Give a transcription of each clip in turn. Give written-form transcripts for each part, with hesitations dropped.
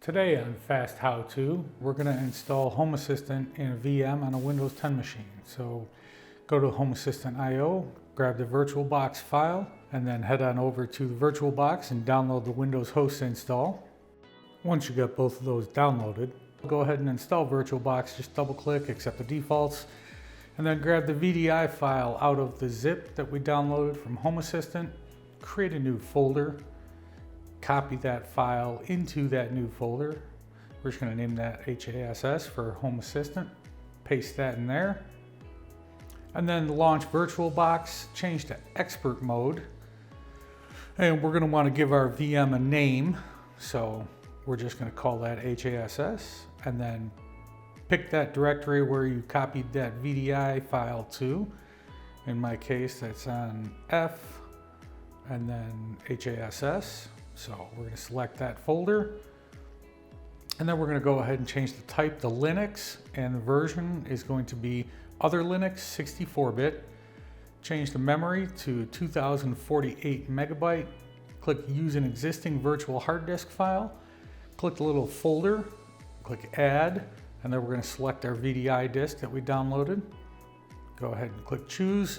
Today on Fast How To, we're going to install Home Assistant in a VM on a Windows 10 machine. So go to Home Assistant IO, grab the VirtualBox file, and then head on over to the VirtualBox and download the Windows host install. Once you got both of those downloaded, go ahead and install VirtualBox. Just double click, accept the defaults, and then grab the VDI file out of the zip that we downloaded from Home Assistant, create a new folder. Copy that file into that new folder. We're just going to name that HASS for Home Assistant. Paste that in there. And then launch VirtualBox, change to expert mode. And we're going to want to give our VM a name. So we're just going to call that HASS. And then pick that directory where you copied that VDI file to. In my case, that's on F and then HASS. So we're going to select that folder, and then we're going to go ahead and change the type to Linux, and the version is going to be Other Linux 64-bit. Change the memory to 2048 megabyte. Click Use an existing virtual hard disk file. Click the little folder, click Add, and then we're going to select our VDI disk that we downloaded. Go ahead and click Choose,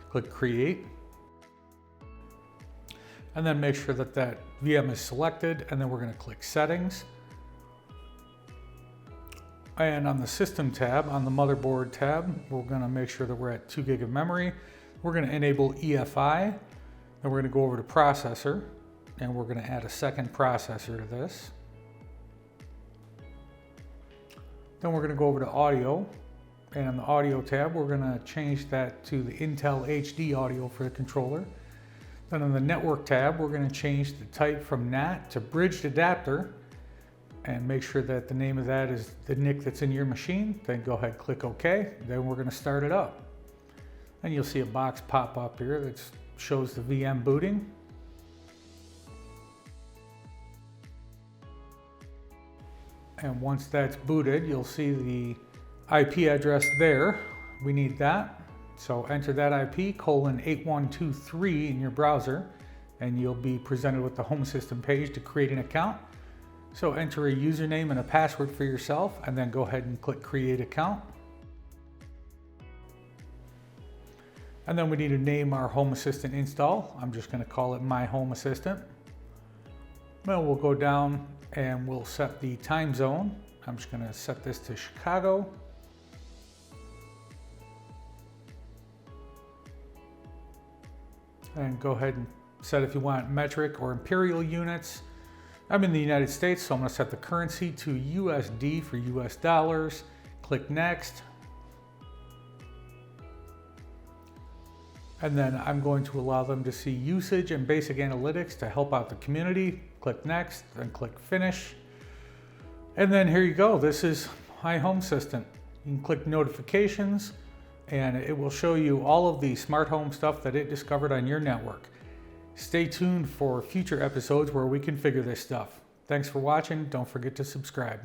click Create. And then make sure that that VM is selected, and then we're going to click Settings. And on the System tab, on the Motherboard tab, we're going to make sure that we're at 2 gig of memory. We're going to enable EFI, then we're going to go over to Processor, and we're going to add a second processor to this. Then we're going to go over to Audio, and on the Audio tab, we're going to change that to the Intel HD audio for the controller. Then on the Network tab, we're going to change the type from NAT to Bridged Adapter, and make sure that the name of that is the NIC that's in your machine. Then go ahead, click OK. Then we're going to start it up. And you'll see a box pop up here that shows the VM booting. And once that's booted, you'll see the IP address there. We need that. So enter that IP, :8123 in your browser, and you'll be presented with the Home Assistant page to create an account. So enter a username and a password for yourself, and then go ahead and click Create Account. And then we need to name our Home Assistant install. I'm just going to call it My Home Assistant. Then we'll go down and we'll set the time zone. I'm just going to set this to Chicago. And go ahead and set if you want metric or imperial units. I'm in the United States, so I'm going to set the currency to USD for US dollars. Click Next. And then I'm going to allow them to see usage and basic analytics to help out the community. Click Next, then click Finish. And then here you go. This is my Home Assistant. You can click Notifications, and it will show you all of the smart home stuff that it discovered on your network. Stay tuned for future episodes where we configure this stuff. Thanks for watching. Don't forget to subscribe.